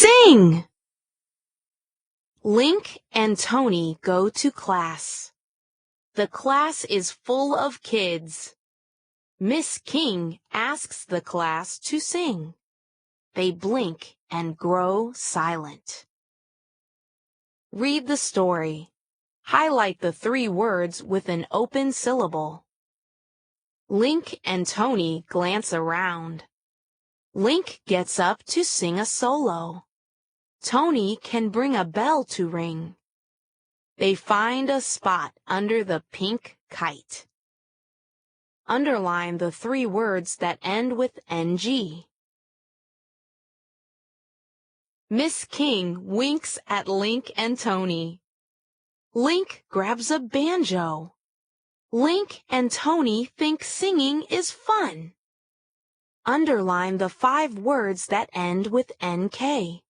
Sing! Link and Tony go to class. The class is full of kids. Miss King asks the class to sing. They blink and grow silent. Read the story. Highlight the 3 words with an open syllable. Link and Tony glance around. Link gets up to sing a solo. Tony can bring a bell to ring. They find a spot under the pink kite. Underline the 3 words that end with NG. Miss King winks at Link and Tony. Link grabs a banjo. Link and Tony think singing is fun. Underline the 5 words that end with NK.